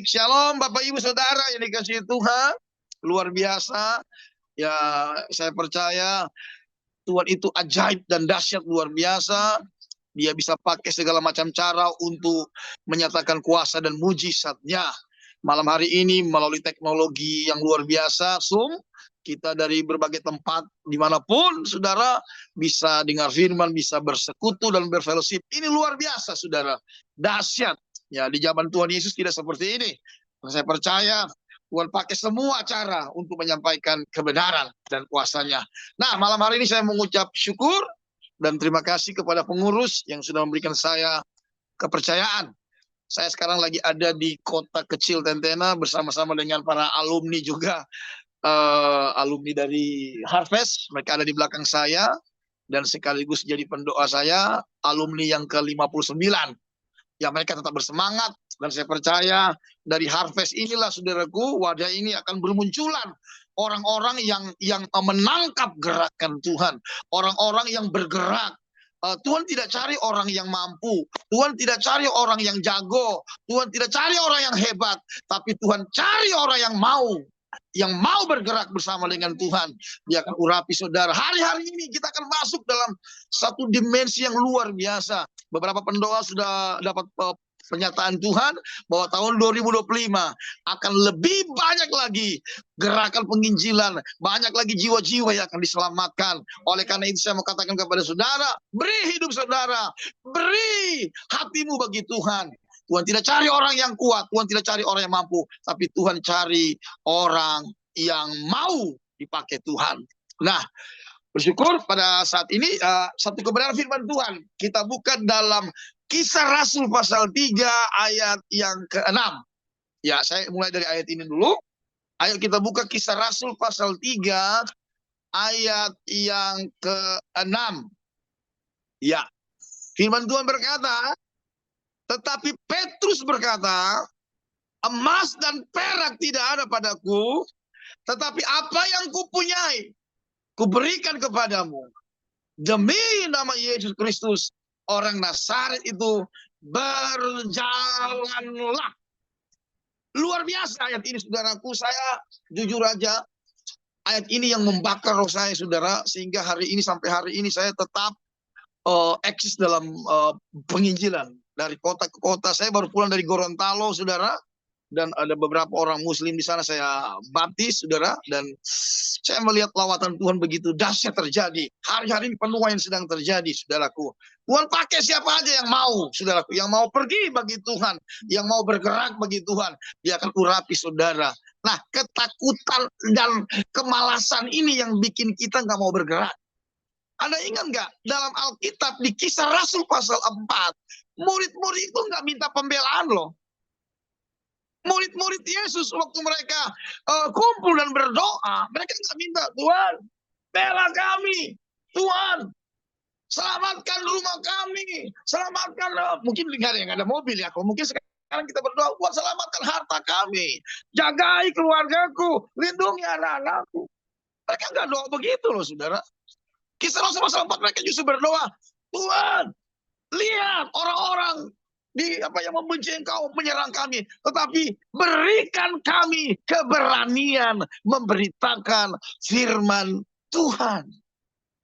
Shalom Bapak Ibu Saudara yang dikasihi Tuhan. Luar biasa. Ya, saya percaya Tuhan itu ajaib dan dahsyat luar biasa. Dia bisa pakai segala macam cara untuk menyatakan kuasa dan mujizatnya. Malam hari ini melalui teknologi yang luar biasa, Zoom, kita dari berbagai tempat, dimanapun, saudara, bisa dengar firman, bisa bersekutu dan berfellowship. Ini luar biasa, saudara. Dahsyat. Ya, di zaman Tuhan Yesus tidak seperti ini. Saya percaya Tuhan pakai semua cara untuk menyampaikan kebenaran dan kuasanya. Nah, malam hari ini saya mengucap syukur dan terima kasih kepada pengurus yang sudah memberikan saya kepercayaan. Saya sekarang lagi ada di kota kecil Tentena bersama-sama dengan para alumni juga, alumni dari Harvest. Mereka ada di belakang saya dan sekaligus jadi pendoa saya, alumni yang ke-59. Ya, mereka tetap bersemangat dan saya percaya dari Harvest inilah, saudaraku, wadah ini akan bermunculan orang-orang yang menangkap gerakan Tuhan, orang-orang yang bergerak. Tuhan tidak cari orang yang mampu, Tuhan tidak cari orang yang jago, Tuhan tidak cari orang yang hebat, tapi Tuhan cari orang yang mau bergerak bersama dengan Tuhan. Dia akan urapi saudara. Hari-hari ini kita akan masuk dalam satu dimensi yang luar biasa. Beberapa pendoa sudah dapat pernyataan Tuhan bahwa tahun 2025 akan lebih banyak lagi gerakan penginjilan, banyak lagi jiwa-jiwa yang akan diselamatkan. Oleh karena itu saya mau katakan kepada saudara, beri hidup saudara, beri hatimu bagi Tuhan. Tuhan tidak cari orang yang kuat, Tuhan tidak cari orang yang mampu, tapi Tuhan cari orang yang mau dipakai Tuhan. Nah, bersyukur pada saat ini satu kebenaran firman Tuhan. Kita buka dalam Kisah Rasul pasal 3 ayat yang ke-6. Ya, saya mulai dari ayat ini dulu. Ayo kita buka Kisah Rasul pasal 3 ayat yang ke-6. Ya, firman Tuhan berkata, tetapi Petrus berkata, emas dan perak tidak ada padaku, tetapi apa yang kupunyai, kuberikan kepadamu. Demi nama Yesus Kristus, orang Nazaret itu, berjalanlah. Luar biasa ayat ini, saudaraku. Saya jujur aja, ayat ini yang membakar roh saya, saudara. Sehingga hari ini, sampai hari ini, saya tetap eksis dalam penginjilan. Dari kota ke kota. Saya baru pulang dari Gorontalo, saudara. Dan ada beberapa orang muslim di sana saya baptis, saudara. Dan saya melihat lawatan Tuhan begitu dahsyat terjadi. Hari-hari ini penuaian sedang terjadi, saudaraku. Tuhan pakai siapa aja yang mau, saudaraku. Yang mau pergi bagi Tuhan. Yang mau bergerak bagi Tuhan. Dia akan urapi, saudara. Nah, ketakutan dan kemalasan ini yang bikin kita nggak mau bergerak. Anda ingat nggak? Dalam Alkitab di Kisah Rasul pasal 4, murid-murid itu nggak minta pembelaan loh. Murid-murid Yesus waktu mereka kumpul dan berdoa, mereka nggak minta, Tuhan, bela kami, Tuhan, selamatkan rumah kami, selamatkan, mungkin nggak ada mobil ya, kalau mungkin sekarang kita berdoa, Tuhan selamatkan harta kami, jagai keluargaku, lindungi anak-anakku. Mereka nggak doa begitu loh, saudara. Kisah Rasul pasal 4 mereka justru berdoa, Tuhan, lihat orang-orang yang membenci Engkau menyerang kami, tetapi berikan kami keberanian memberitakan firman Tuhan.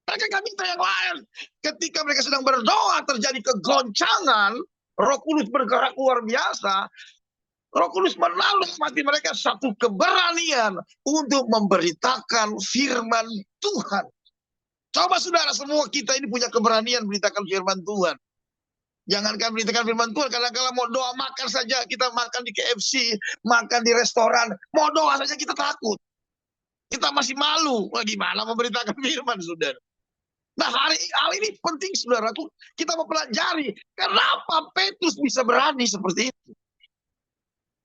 Mereka nggak minta yang lain. Ketika mereka sedang berdoa, terjadi kegoncangan, Roh Kudus bergerak luar biasa. Roh Kudus menaruh hati mereka satu keberanian untuk memberitakan firman Tuhan. Coba saudara, semua kita ini punya keberanian beritakan firman Tuhan. Jangankan beritakan firman Tuhan, kadang-kadang mau doa makan saja, kita makan di KFC, makan di restoran, mau doa saja kita takut. Kita masih malu, gimana memberitakan firman, saudara. Nah, hal ini penting, saudaraku, kita mempelajari kenapa Petrus bisa berani seperti itu.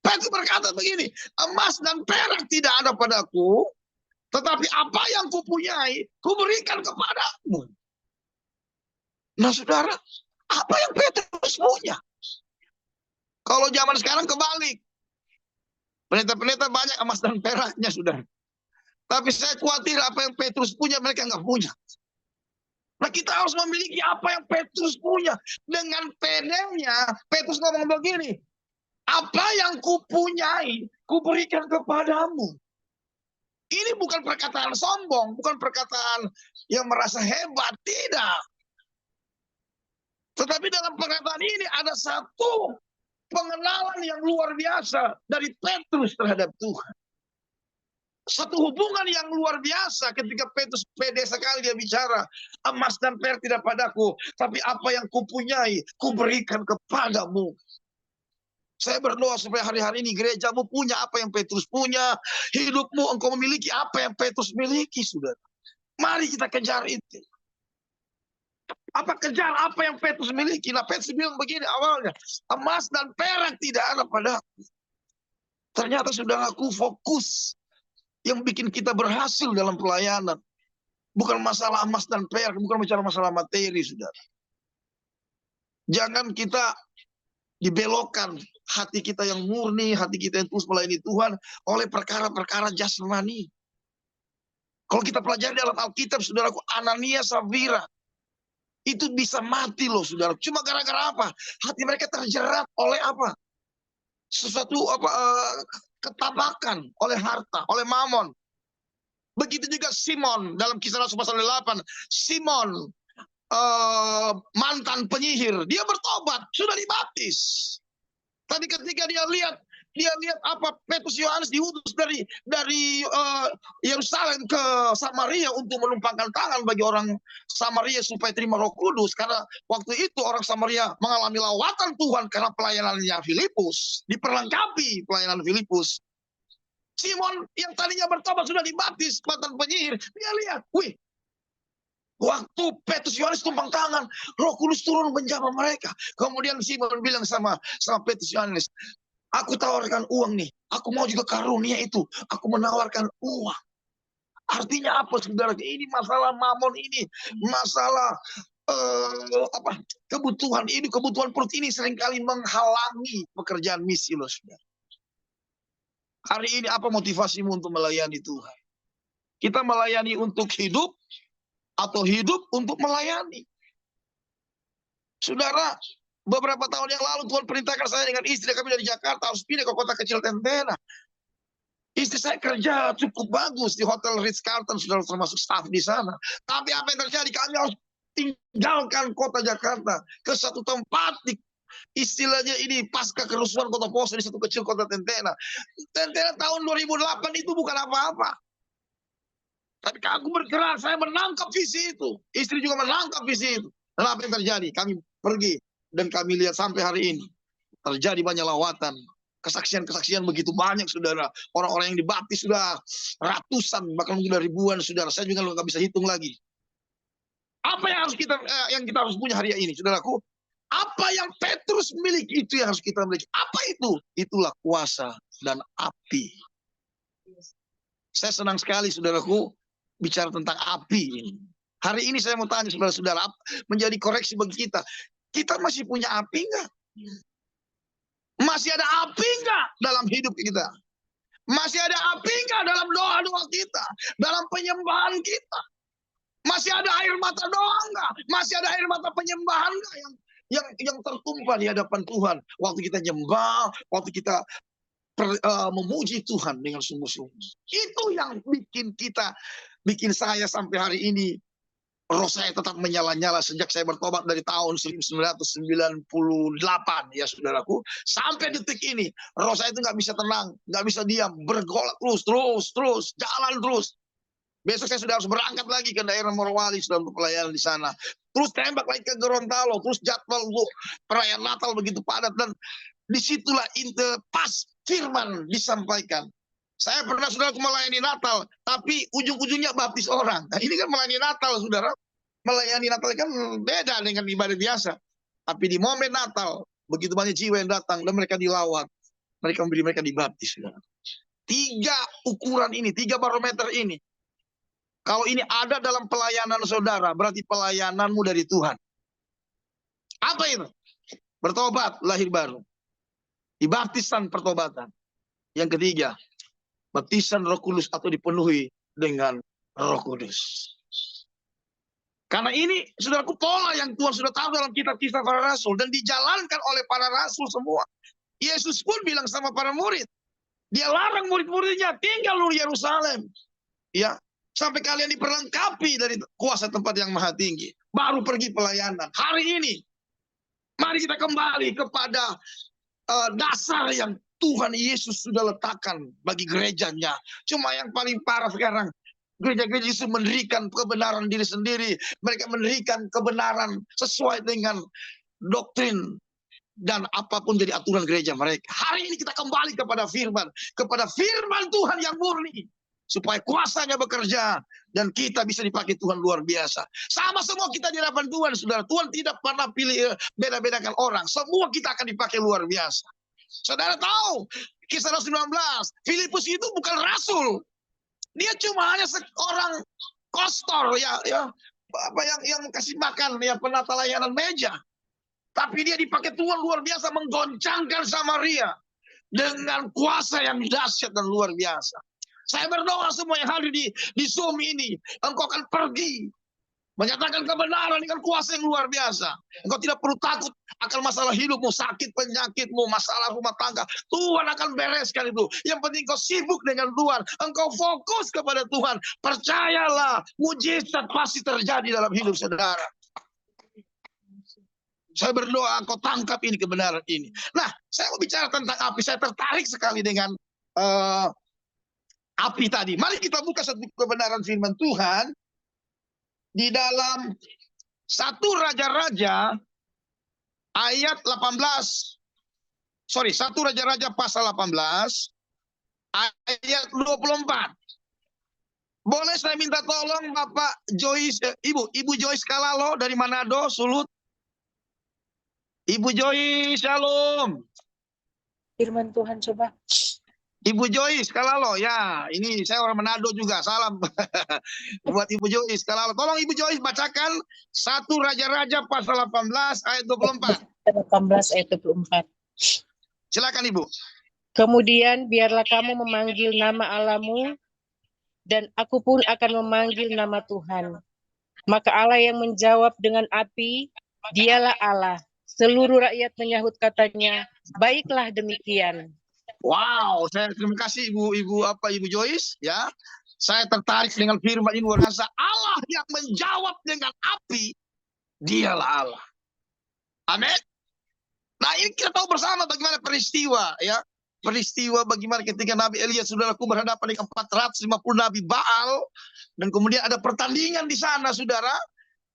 Petrus berkata begini, emas dan perak tidak ada padaku, tetapi apa yang kupunyai, kuberikan kepadamu. Nah, saudara, apa yang Petrus punya? Kalau zaman sekarang kebalik. Pendeta-pendeta banyak emas dan peraknya, saudara. Tapi saya khawatir apa yang Petrus punya, mereka nggak punya. Nah, kita harus memiliki apa yang Petrus punya. Dengan pedenya, Petrus ngomong begini, Apa yang kupunyai, kuberikan kepadamu. Ini bukan perkataan sombong, bukan perkataan yang merasa hebat, tidak. Tetapi dalam perkataan ini ada satu pengenalan yang luar biasa dari Petrus terhadap Tuhan. Satu hubungan yang luar biasa ketika Petrus pede sekali dia bicara, emas dan perak tidak padaku, tapi apa yang kupunyai, kuberikan kepadamu. Saya berdoa supaya hari-hari ini gerejamu punya apa yang Petrus punya, hidupmu engkau memiliki apa yang Petrus miliki, saudara. Mari kita kejar itu. Kejar apa yang Petrus miliki? Nah, Petrus bilang begini awalnya, emas dan perak tidak ada padaku. Ternyata saudaraku, fokus yang bikin kita berhasil dalam pelayanan bukan masalah emas dan perak, bukan bicara masalah materi, saudara. Jangan kita dibelokkan hati kita yang murni, hati kita yang terus melayani Tuhan oleh perkara-perkara jasmani. Kalau kita pelajari dalam Alkitab, saudaraku, Anania Safira itu bisa mati loh, saudara. Cuma gara-gara apa? Hati mereka terjerat oleh apa? Sesuatu ketabakan, oleh harta, oleh mamon. Begitu juga Simon dalam Kisah Rasul pasal 8. Simon mantan penyihir, dia bertobat, sudah dibaptis. Tapi ketika dia lihat apa Petrus Yohanes diutus dari Yerusalem ke Samaria untuk menumpangkan tangan bagi orang Samaria supaya terima Roh Kudus, karena waktu itu orang Samaria mengalami lawatan Tuhan karena pelayanannya Filipus, diperlengkapi pelayanan Filipus. Simon yang tadinya bertobat sudah dibaptis mantan penyihir, dia lihat, wih, waktu Petrus Yohanes tumpang tangan, Roh Kudus turun menjamah mereka. Kemudian Simon bilang sama Petrus Yohanes, aku tawarkan uang nih, aku mau juga karunia itu, aku menawarkan uang. Artinya apa, saudara? Ini masalah mamon ini, masalah kebutuhan ini, kebutuhan perut ini seringkali menghalangi pekerjaan misi loh, saudara. Hari ini apa motivasimu untuk melayani Tuhan? Kita melayani untuk hidup atau hidup untuk melayani? Saudara, beberapa tahun yang lalu Tuhan perintahkan saya dengan istri kami dari Jakarta harus pindah ke kota kecil Tentena. Istri saya kerja cukup bagus di Hotel Ritz-Carlton, sudah termasuk staf di sana. Tapi apa yang terjadi? Kami harus tinggalkan kota Jakarta ke satu tempat di istilahnya ini pasca kerusuhan kota Poso di satu kecil kota Tentena. Tentena tahun 2008 itu bukan apa-apa. Tapi aku bergerak, saya menangkap visi itu. Istri juga menangkap visi itu. Dan apa yang terjadi? Kami pergi dan kami lihat sampai hari ini terjadi banyak lawatan. Kesaksian-kesaksian begitu banyak, saudara. Orang-orang yang dibaptis sudah ratusan, bahkan mungkin ribuan, saudara. Saya juga nggak bisa hitung lagi. Apa yang kita harus punya hari ini, saudaraku? Apa yang Petrus miliki itu yang harus kita miliki. Apa itu? Itulah kuasa dan api. Saya senang sekali, saudaraku, bicara tentang api ini. Hari ini saya mau tanya saudara-saudara, menjadi koreksi bagi kita. Kita masih punya api enggak? Masih ada api enggak dalam hidup kita? Masih ada api enggak dalam doa-doa kita? Dalam penyembahan kita? Masih ada air mata doa enggak? Masih ada air mata penyembahan enggak yang tertumpah di hadapan Tuhan waktu kita nyembah, waktu kita memuji Tuhan dengan sungguh-sungguh. Itu yang bikin saya sampai hari ini roh saya tetap menyala-nyala sejak saya bertobat dari tahun 1998 ya saudaraku, sampai detik ini roh saya itu nggak bisa tenang, nggak bisa diam, bergolak terus jalan terus. Besok saya sudah harus berangkat lagi ke daerah Morowali sudah untuk pelayanan di sana. Terus tembak lagi ke Gorontalo, terus jadwal untuk perayaan Natal begitu padat, dan disitulah pas firman disampaikan. Saya pernah saudara melayani Natal, tapi ujung-ujungnya baptis orang. Nah, ini kan melayani Natal, saudara. Melayani Natal kan beda dengan ibadah biasa. Tapi di momen Natal, begitu banyak jiwa yang datang dan mereka dilawat. Mereka dibaptis, saudara. 3 ukuran ini, 3 barometer ini. Kalau ini ada dalam pelayanan saudara, berarti pelayananmu dari Tuhan. Apa itu? Bertobat, lahir baru. Dibaptisan pertobatan. Yang ketiga, baptisan Roh Kudus atau dipenuhi dengan Roh Kudus. Karena ini, saudaraku, pola yang Tuhan sudah tahu dalam kitab Kisah Para Rasul dan dijalankan oleh para rasul semua. Yesus pun bilang sama para murid, dia larang murid-muridnya tinggal di Yerusalem, ya, sampai kalian diperlengkapi dari kuasa tempat yang maha tinggi, baru pergi pelayanan. Hari ini, mari kita kembali kepada dasar yang Tuhan Yesus sudah letakkan bagi gerejanya. Cuma yang paling parah sekarang, gereja-gereja Yesus mendirikan kebenaran diri sendiri. Mereka mendirikan kebenaran sesuai dengan doktrin dan apapun jadi aturan gereja mereka. Hari ini kita kembali kepada firman Tuhan yang murni, supaya kuasanya bekerja dan kita bisa dipakai Tuhan luar biasa. Sama semua kita di hadapan Tuhan, saudara. Tuhan tidak pernah pilih beda-bedakan orang. Semua kita akan dipakai luar biasa. Saudara tahu, Kisah 19, Filipus itu bukan rasul. Dia cuma hanya seorang kostor, yang kasih makan, penata layanan meja. Tapi dia dipakai Tuhan luar biasa menggoncangkan Samaria dengan kuasa yang dahsyat dan luar biasa. Saya berdoa semua yang hadir di Zoom ini, engkau akan pergi menyatakan kebenaran dengan kuasa yang luar biasa. Engkau tidak perlu takut akan masalah hidupmu, sakit penyakitmu, masalah rumah tangga. Tuhan akan bereskan itu. Yang penting kau sibuk dengan Tuhan. Engkau fokus kepada Tuhan. Percayalah, mujizat pasti terjadi dalam hidup saudara. Saya berdoa engkau tangkap ini kebenaran ini. Nah, saya mau bicara tentang api. Saya tertarik sekali dengan api tadi. Mari kita buka satu kebenaran firman Tuhan di dalam 1 Raja-Raja ayat 18. 1 Raja-Raja pasal 18 ayat 24. Boleh saya minta tolong Bapak Joyce, Ibu Joyce Kalalo dari Manado, Sulut. Ibu Joyce, shalom. Firman Tuhan coba. Ibu Joyce Kalalo, ya, ini saya orang Manado juga, salam buat Ibu Joyce Kalalo. Tolong Ibu Joyce bacakan 1 Raja-Raja pasal 18 ayat 24. 18 ayat 24. Silakan Ibu. Kemudian biarlah kamu memanggil nama Allahmu, dan aku pun akan memanggil nama Tuhan. Maka Allah yang menjawab dengan api, dialah Allah. Seluruh rakyat menyahut katanya, baiklah demikian. Wow, saya terima kasih Ibu Joyce, ya. Saya tertarik dengan firman ini luar biasa. Allah yang menjawab dengan api, dialah Allah. Amin. Nah, ini kita tahu bersama bagaimana peristiwa, ya. Peristiwa bagaimana ketika Nabi Elia, saudaraku, berhadapan dengan 450 Nabi Baal, dan kemudian ada pertandingan di sana, saudara.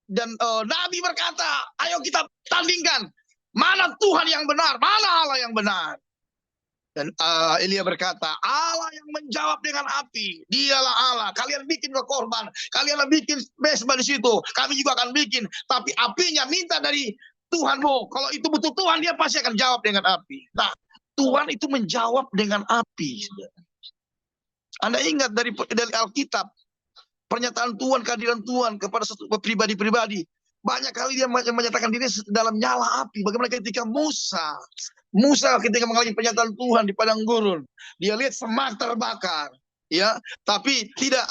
Dan Nabi berkata, ayo kita tandingkan. Mana Tuhan yang benar, mana Allah yang benar. Dan Elia berkata, Allah yang menjawab dengan api, dialah Allah. Kalian bikin korban, kalian bikin mesbah di situ, kami juga akan bikin. Tapi apinya minta dari Tuhanmu. Kalau itu butuh Tuhan, dia pasti akan jawab dengan api. Nah, Tuhan itu menjawab dengan api. Anda ingat dari Alkitab, pernyataan Tuhan, kehadiran Tuhan kepada satu pribadi-pribadi. Banyak kali dia menyatakan diri dalam nyala api. Bagaimana ketika Musa ketika mengalami pernyataan Tuhan di padang gurun, dia lihat semak terbakar, ya, tapi tidak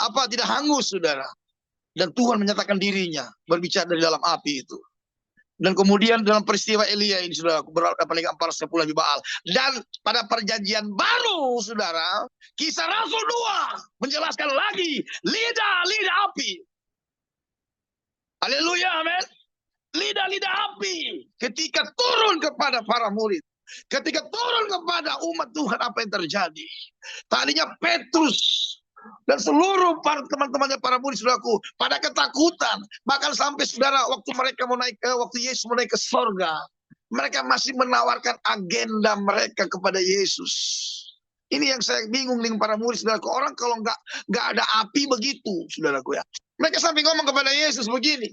hangus, saudara. Dan Tuhan menyatakan dirinya berbicara dari dalam api itu. Dan kemudian dalam peristiwa Elia ini, saudara, berhadapan dengan 410 Nabi Baal. Dan pada perjanjian baru, saudara, Kisah Rasul 2 menjelaskan lagi lidah api. Haleluya, amin. Lidah api ketika turun kepada para murid. Ketika turun kepada umat Tuhan, apa yang terjadi? Tadinya Petrus dan seluruh teman-temannya para murid, saudaraku, pada ketakutan. Bahkan sampai, saudara, waktu Yesus mau naik ke sorga, mereka masih menawarkan agenda mereka kepada Yesus. Ini yang saya bingung dengan para murid, saudaraku. Orang kalau nggak ada api begitu, saudaraku, ya. Mereka sampai ngomong kepada Yesus begini,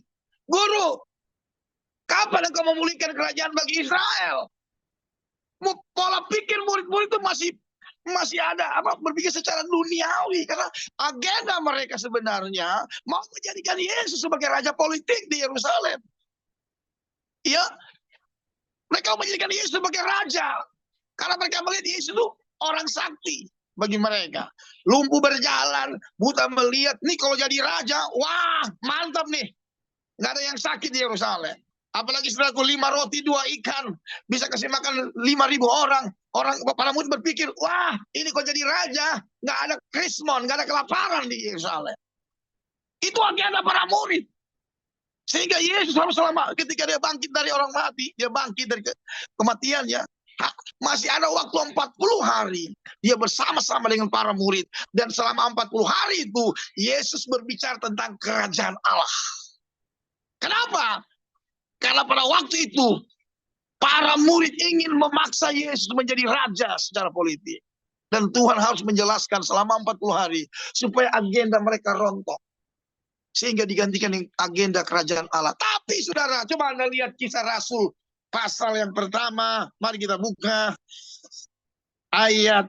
Guru, kapan engkau memulihkan kerajaan bagi Israel? Pola pikir murid-murid itu masih ada berpikir secara duniawi, karena agenda mereka sebenarnya mau menjadikan Yesus sebagai raja politik di Yerusalem. Ya, mereka mau menjadikan Yesus sebagai raja karena mereka melihat Yesus itu orang sakti bagi mereka. Lumpuh berjalan, buta melihat. Nih kalau jadi raja, wah mantap nih. Nggak ada yang sakit di Yerusalem. Apalagi, saudaraku, 5 roti 2 ikan bisa kasih makan 5.000 orang. Para murid berpikir, wah ini kok jadi raja, nggak ada krismon, nggak ada kelaparan di Yerusalem. Itu agenda para murid. Sehingga Yesus harus ketika dia bangkit dari orang mati, dia bangkit dari kematiannya, masih ada waktu 40 hari. Dia bersama-sama dengan para murid. Dan selama 40 hari itu, Yesus berbicara tentang kerajaan Allah. Kenapa? Karena pada waktu itu, para murid ingin memaksa Yesus menjadi raja secara politik. Dan Tuhan harus menjelaskan selama 40 hari, supaya agenda mereka rontok. Sehingga digantikan dengan agenda kerajaan Allah. Tapi saudara, coba Anda lihat Kisah Rasul pasal yang pertama. Mari kita buka ayat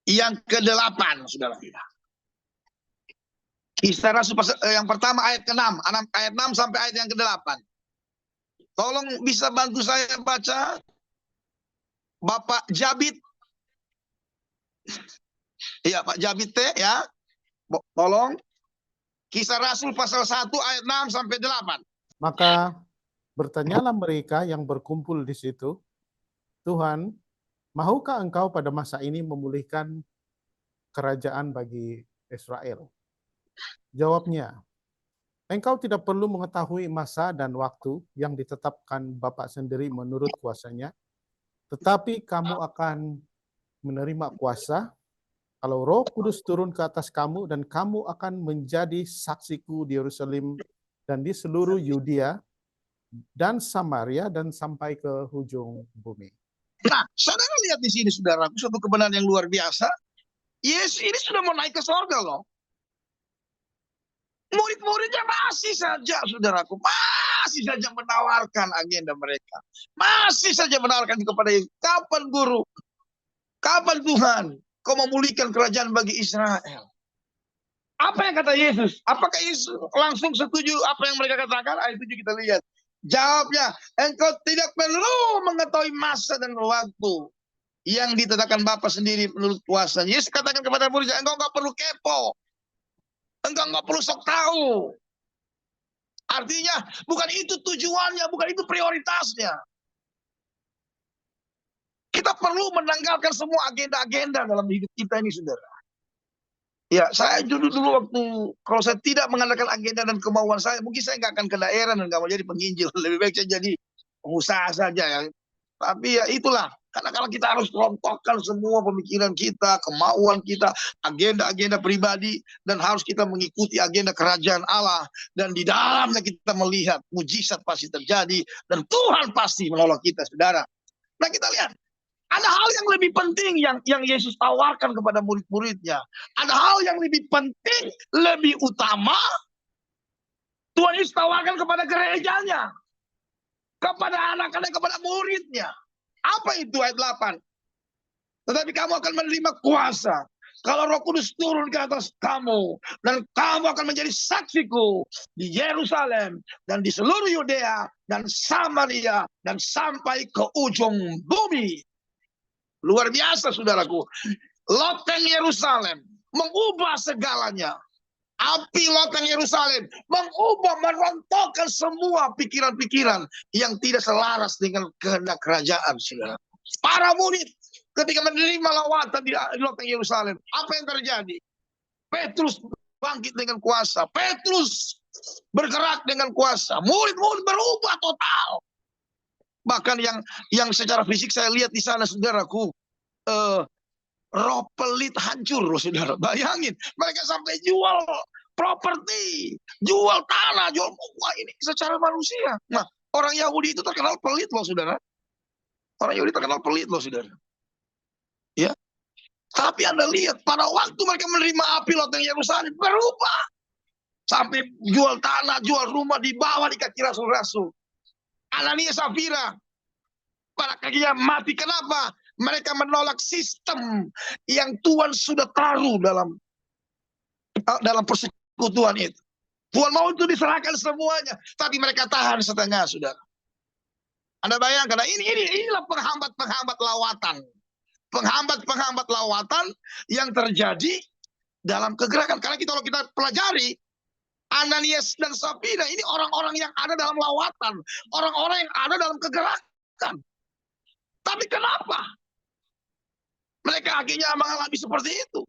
yang ke-8, saudara. Kisah Rasul pasal yang pertama ayat ke-6, ayat 6 sampai ayat yang ke-8. Tolong bisa bantu saya baca, Bapak Jabit. Iya, Pak Jabit ya. Tolong. Kisah Rasul pasal 1 ayat 6 sampai 8. Maka bertanyalah mereka yang berkumpul di situ, Tuhan, mahukah engkau pada masa ini memulihkan kerajaan bagi Israel? Jawabnya, engkau tidak perlu mengetahui masa dan waktu yang ditetapkan Bapa sendiri menurut kuasanya, tetapi kamu akan menerima kuasa kalau Roh Kudus turun ke atas kamu, dan kamu akan menjadi saksiku di Yerusalem dan di seluruh Yudea dan Samaria dan sampai ke ujung bumi. Nah, saudara lihat di sini, saudaraku, suatu kebenaran yang luar biasa. Yesus ini sudah mau naik ke sorga loh. Murid-muridnya masih saja, saudaraku, masih saja menawarkan agenda mereka. Masih saja menawarkan kepada Yesus, kapan guru? Kapan Tuhan kau memulihkan kerajaan bagi Israel? Apa yang kata Yesus? Apakah Yesus langsung setuju apa yang mereka katakan? Ayat 7 kita lihat. Jawabnya, engkau tidak perlu mengetahui masa dan waktu yang ditetapkan Bapa sendiri menurut kuasanya. Yesus katakan kepada muridnya, engkau nggak perlu kepo. Engkau nggak perlu sok tahu. Artinya, bukan itu tujuannya, bukan itu prioritasnya. Kita perlu menanggalkan semua agenda-agenda dalam hidup kita ini, saudara. Ya, saya dulu waktu, kalau saya tidak mengandalkan agenda dan kemauan saya, mungkin saya nggak akan ke daerah dan nggak mau jadi penginjil. Lebih baik saya jadi pengusaha saja ya. Tapi ya itulah, karena kalau kita harus rontokkan semua pemikiran kita, kemauan kita, agenda-agenda pribadi, dan harus kita mengikuti agenda kerajaan Allah. Dan di dalamnya kita melihat mujizat pasti terjadi, dan Tuhan pasti menolong kita, saudara. Nah, kita lihat. Ada hal yang lebih penting yang Yesus tawarkan kepada murid-muridnya. Ada hal yang lebih penting, lebih utama, Tuhan Yesus tawarkan kepada gerejanya, kepada anak-anak, kepada muridnya. Apa itu ayat 8? Tetapi kamu akan menerima kuasa kalau Roh Kudus turun ke atas kamu, dan kamu akan menjadi saksiku di Yerusalem dan di seluruh Yudea dan Samaria dan sampai ke ujung bumi. Luar biasa, saudaraku. Loteng Yerusalem mengubah segalanya. Api loteng Yerusalem mengubah, merontokkan semua pikiran-pikiran yang tidak selaras dengan kehendak kerajaan, saudara. Para murid ketika menerima lawatan di loteng Yerusalem, apa yang terjadi? Petrus bangkit dengan kuasa. Petrus bergerak dengan kuasa. Murid-murid berubah total. Bahkan yang secara fisik saya lihat di sana, saudaraku, roh pelit hancur, saudara. Bayangin, mereka sampai jual properti, jual tanah, jual, wah ini secara manusia. Nah, orang Yahudi itu terkenal pelit loh, saudara. Orang Yahudi terkenal pelit loh, saudara. Ya, tapi Anda lihat pada waktu mereka menerima api loteng Yerusalem berubah. Sampai jual tanah, jual rumah, dibawa di kaki rasul-rasul. Ananias Safira pada kakinya mati. Kenapa? Mereka menolak sistem yang Tuhan sudah taruh dalam persekutuan itu. Tuhan mau itu diserahkan semuanya, tapi mereka tahan setengah, saudara. Anda bayangkan, inilah penghambat-penghambat lawatan. Penghambat-penghambat lawatan yang terjadi dalam kegerakan. Karena kalau kita pelajari, Ananias dan Safira ini orang-orang yang ada dalam lawatan, orang-orang yang ada dalam kegerakan. Tapi kenapa mereka akhirnya mengalami seperti itu?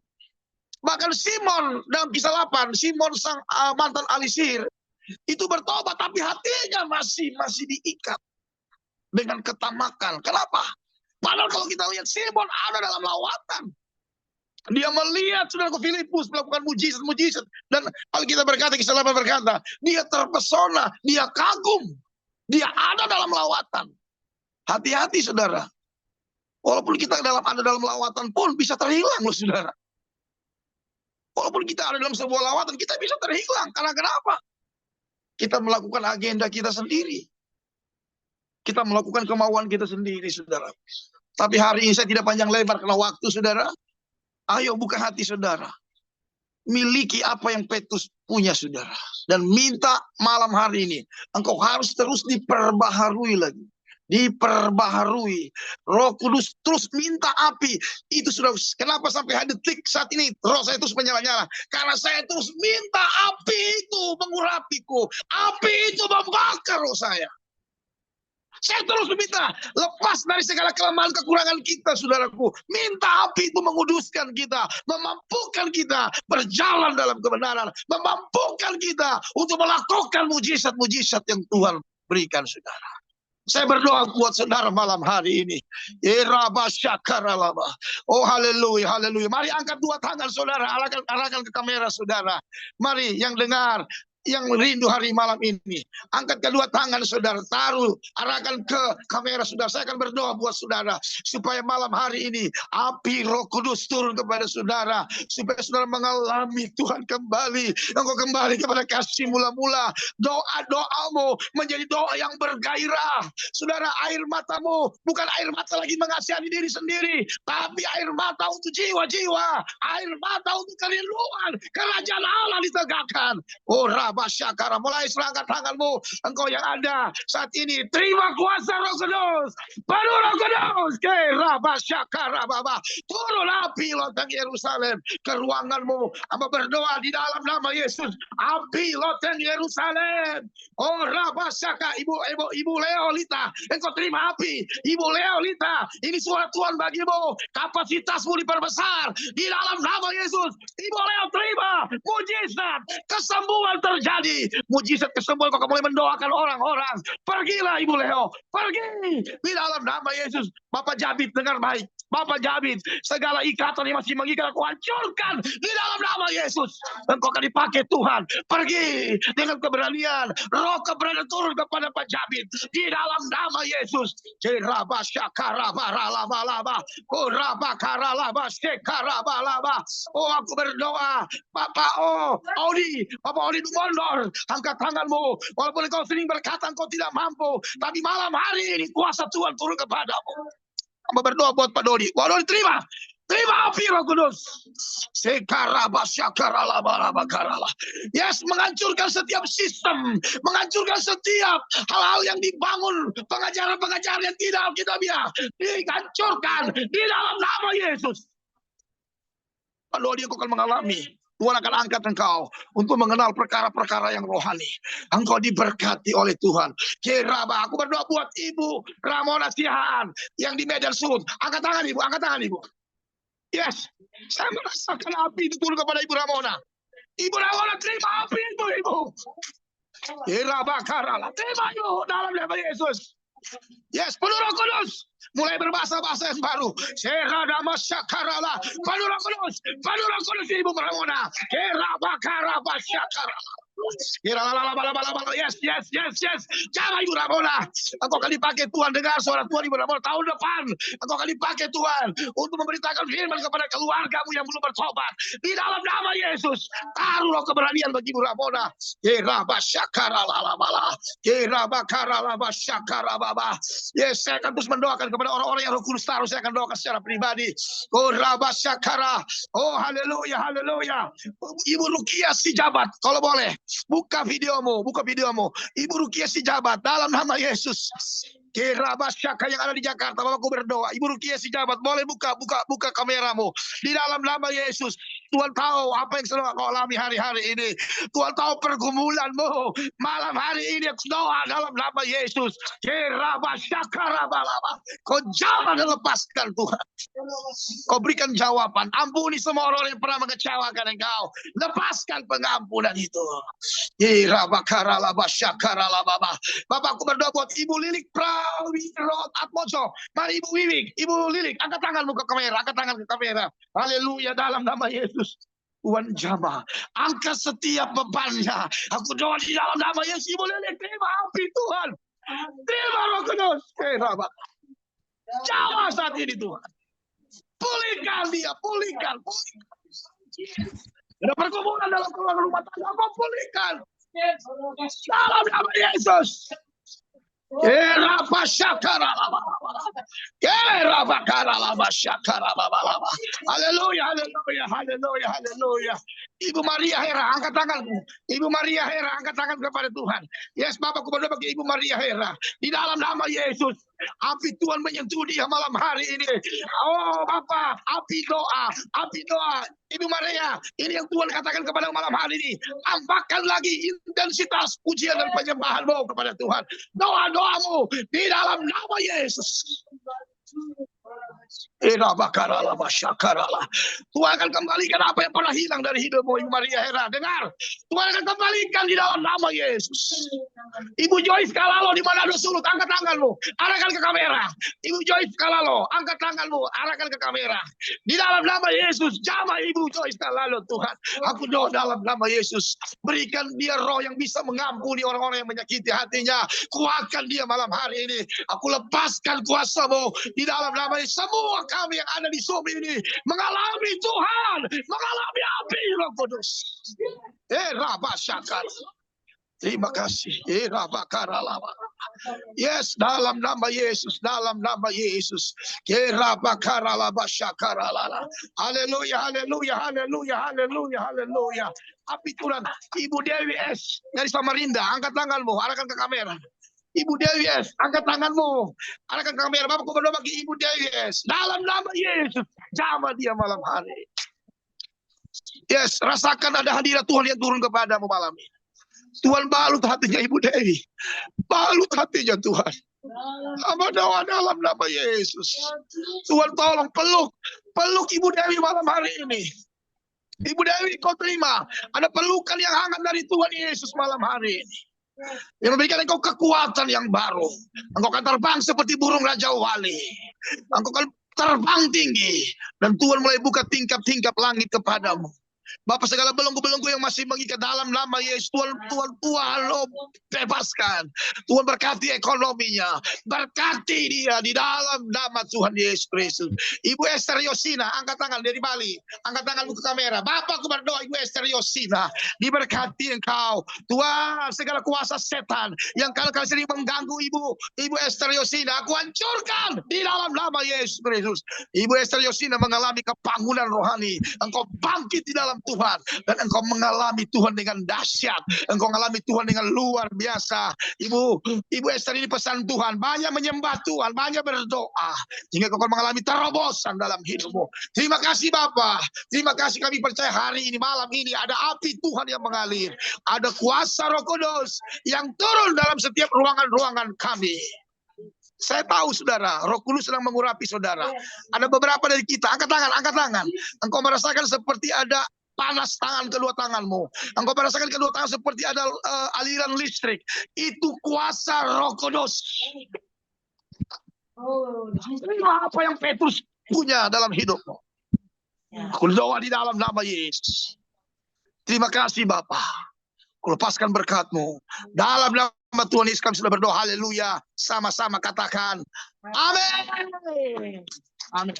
Bahkan Simon dalam kisah 8, Simon sang mantan ahli sihir itu bertobat, tapi hatinya masih diikat dengan ketamakan. Kenapa? Padahal kalau kita lihat Simon ada dalam lawatan. Dia melihat saudaraku Filipus melakukan mujizat-mujizat. Dan Alkitab berkata, kisah 8 berkata, dia terpesona, dia kagum. Dia ada dalam lawatan. Hati-hati saudara. Walaupun kita ada dalam lawatan pun bisa terhilang loh saudara. Walaupun kita ada dalam sebuah lawatan, kita bisa terhilang. Karena kenapa? Kita melakukan agenda kita sendiri. Kita melakukan kemauan kita sendiri, saudara. Tapi hari ini saya tidak panjang lebar karena waktu, saudara. Ayo buka hati, saudara. Miliki apa yang Petrus punya, saudara. Dan minta malam hari ini, engkau harus terus diperbaharui lagi. Diperbaharui. Roh Kudus terus minta api. Itu sudah, kenapa sampai detik saat ini roh saya terus menyala-nyala? Karena saya terus minta api itu mengurapiku. Api itu membakar roh saya. Saya terus meminta, lepas dari segala kelemahan kekurangan kita, saudaraku. Minta api itu menguduskan kita, memampukan kita berjalan dalam kebenaran, memampukan kita untuk melakukan mujizat-mujizat yang Tuhan berikan, saudara. Saya berdoa buat saudara malam hari ini. Oh haleluya, haleluya. Mari angkat dua tangan saudara, arahkan ke kamera saudara. Mari yang dengar, yang rindu hari malam ini, angkat kedua tangan saudara, taruh, arahkan ke kamera saudara. Saya akan berdoa buat saudara supaya malam hari ini api Roh Kudus turun kepada saudara, supaya saudara mengalami Tuhan kembali. Engkau kembali kepada kasih mula-mula. Doa-doamu menjadi doa yang bergairah. Saudara, air matamu bukan air mata lagi mengasihani diri sendiri, tapi air mata untuk jiwa-jiwa, air mata untuk kerinduan kerajaan Allah ditegakkan. Oh Rabasyakara, mulai serangkat tanganmu, engkau yang ada saat ini, terima kuasa Roh Kudus, penuh Roh Kudus, ke Rabasyakara Baba, turun api loteng Yerusalem ke ruanganmu, hamba berdoa di dalam nama Yesus, api loteng Yerusalem. Oh Rabasyaka, Ibu Leolita, engkau terima api, Ibu Leolita, ini suara Tuhan bagimu, kapasitasmu diperbesar di dalam nama Yesus. Ibu Leo terima mujizat kesembuhan terjadi, mujizat kesembuhan. Kau mulai mendoakan orang-orang. Pergilah Ibu Leo, pergi di dalam nama Yesus. Bapak Jabit dengar baik, Bapak Jabit, segala ikatan yang masih mengikat aku hancurkan di dalam nama Yesus. Engkau akan dipakai Tuhan. Pergi dengan keberanian, roh keberanian turun kepada Pak Jabit di dalam nama Yesus. Oh aku berdoa, Bapak Odi, Bapak Odi Dumondor, angkat tanganmu. Walaupun engkau sering berkata engkau tidak mampu, tapi malam hari ini kuasa Tuhan turun kepadamu. Hamba berdoa buat Pak Dodi. Pak Dodi terima api Roh Kudus. Yes, menghancurkan setiap sistem, menghancurkan setiap hal-hal yang dibangun, pengajaran-pengajaran yang tidak alkitabiah, dihancurkan di dalam nama Yesus. Pak Dodi, engkau akan mengalami, Tuhan akan angkat engkau untuk mengenal perkara-perkara yang rohani. Engkau diberkati oleh Tuhan. Kiraba, aku berdoa buat Ibu Ramona Sihaan yang di Medan Sud. Angkat tangan Ibu, angkat tangan Ibu. Yes, saya merasakan api itu turun kepada Ibu Ramona. Ibu Ramona terima api itu Ibu. Kiraba karala, terima yuk dalam nama Yesus. Yes, penuh Roh Kudus. Mulai berbahasa-bahasa yang baru. Seradamasyakaralah. Penuh Roh Kudus. Penuh Roh Kudus Ibu Ramona. Kerabakarabasyakarala. Yes. Jangan Ibu Ramona. Engkau akan dipakai Tuhan. Dengar suara Tuhan Ibu Ramona. Tahun depan engkau akan dipakai Tuhan untuk memberitakan firman kepada keluargamu yang belum bertobat. Di dalam nama Yesus. Taruhlah keberanian bagi Ibu Ramona. Yes, saya akan terus mendoakan kepada orang-orang yang Roh Kudus taruh. Saya akan doakan secara pribadi. Oh Rabasyakara. Oh haleluya, haleluya. Ibu Rukia Sijabat, kalau boleh buka videomu. Ibu Rukia Sijabat dalam nama Yesus. Kerabasyaka yang ada di Jakarta, Bapakku berdoa. Ibu Rukia Sijabat, boleh buka kameramu di dalam nama Yesus. Tuhan tahu apa yang sedang kau alami hari-hari ini. Tuhan tahu pergumulanmu. Malam hari ini aku doa dalam nama Yesus. Kau jangan lepaskan Tuhan. Kau berikan jawaban. Ampuni semua orang yang pernah mengecewakan engkau. Lepaskan pengampunan itu. Bapak, aku berdoa buat Ibu Lilik Prawiro Atmojo. Mari Ibu Wiwik, Ibu Lilik, angkat tanganmu ke kamera, angkat tangan ke kamera. Haleluya, dalam nama Yesus. Tuhan jamah, angkat setiap bebannya. Aku doa di dalam nama Yesus. Ibu Lilik, terima api Tuhan. Terima Roh Kudus. Jamah saat ini Tuhan. Pulihkan dia, pulihkan. Ada pergumulan dalam keluarga rumah tangga, kau pulihkan. Dalam nama Yesus. Haleluya, haleluya, haleluya, haleluya. Ibu Maria Hera, angkat tanganmu. Ibu Maria Hera, angkat tangan kepada Tuhan. Yes, Bapak, aku berdoa bagi Ibu Maria Hera. Di dalam nama Yesus, api Tuhan menyentuh dia malam hari ini. Oh, Bapak, api doa, api doa. Ibu Maria, ini yang Tuhan katakan kepada malam hari ini. Tambahkan lagi intensitas pujian dan penyembahanmu kepada Tuhan. Doa-doamu di dalam nama Yesus. Tuhan akan kembalikan apa yang pernah hilang dari hidupmu, Ibu Maria Hera. Dengar, Tuhan akan kembalikan di dalam nama Yesus. Ibu Joyce Kalalo di Manado Sulut, angkat tanganmu, arahkan ke kamera. Ibu Joyce Kalalo, angkat tanganmu, arahkan ke kamera. Di dalam nama Yesus, jamah Ibu Joyce Kalalo, Tuhan. Aku doa dalam nama Yesus, berikan dia roh yang bisa mengampuni orang-orang yang menyakiti hatinya. Kuatkan dia malam hari ini. Aku lepaskan kuasa-Mu di dalam nama Yesus. Semua kami yang ada di Zoom ini mengalami Tuhan, mengalami api Roh Kudus. Terima kasih. Yes, dalam nama Yesus, dalam nama Yesus. Haleluya, haleluya, haleluya, haleluya, haleluya. Api Tuhan. Ibu Dewi S dari Samarinda, angkat tanganmu, arahkan ke kamera. Ibu Dewi S, angkat tanganmu, arahkan ke kamera. Bapak, aku berdoa bagi Ibu Dewi S. Dalam nama Yesus, jamah dia malam hari. Yes, rasakan ada hadirat Tuhan yang turun kepadamu malam ini. Tuhan balut hatinya Ibu Dewi. Balut hatinya Tuhan. Hamba doa dalam nama Yesus. Tuhan tolong peluk. Peluk Ibu Dewi malam hari ini. Ibu Dewi, kau terima. Ada pelukan yang hangat dari Tuhan Yesus malam hari ini. Yang memberikan engkau kekuatan yang baru. Engkau akan terbang seperti burung Raja Wali. Engkau akan terbang tinggi. Dan Tuhan mulai buka tingkap-tingkap langit kepadamu. Bapak, segala belenggu-belenggu yang masih mengikat dalam nama Yesus, Tuhan bebaskan. Tuhan berkati ekonominya, berkati dia di dalam nama Tuhan Yesus Kristus. Ibu Esther Yosina, angkat tangan dari Bali, angkat tanganmu ke kamera. Bapak, aku berdoa Ibu Esther Yosina, diberkati engkau. Tuhan, segala kuasa setan yang kali-kali sering mengganggu Ibu Esther Yosina, aku hancurkan di dalam nama Yesus Kristus. Ibu Esther Yosina mengalami kebangunan rohani. Engkau bangkit di dalam Tuhan, dan engkau mengalami Tuhan dengan dahsyat, engkau mengalami Tuhan dengan luar biasa. Ibu Esther ini pesan Tuhan, banyak menyembah Tuhan, banyak berdoa, sehingga engkau mengalami terobosan dalam hidupmu. Terima kasih Bapak, terima kasih, kami percaya hari ini, malam ini ada api Tuhan yang mengalir, ada kuasa Roh Kudus yang turun dalam setiap ruangan-ruangan kami. Saya tahu saudara, Roh Kudus sedang mengurapi saudara. Ada beberapa dari kita, angkat tangan, angkat tangan. Engkau merasakan seperti ada panas tangan kedua tanganmu. Engkau merasakan kedua tangan seperti ada aliran listrik. Itu kuasa Roh Kudus. Terima apa yang Petrus punya dalam hidupmu. Aku doa di dalam nama Yesus. Terima kasih Bapak. Aku lepaskan berkat-Mu. Dalam nama Tuhan Yesus kami sudah berdoa. Haleluya. Sama-sama katakan. Amin. Amin.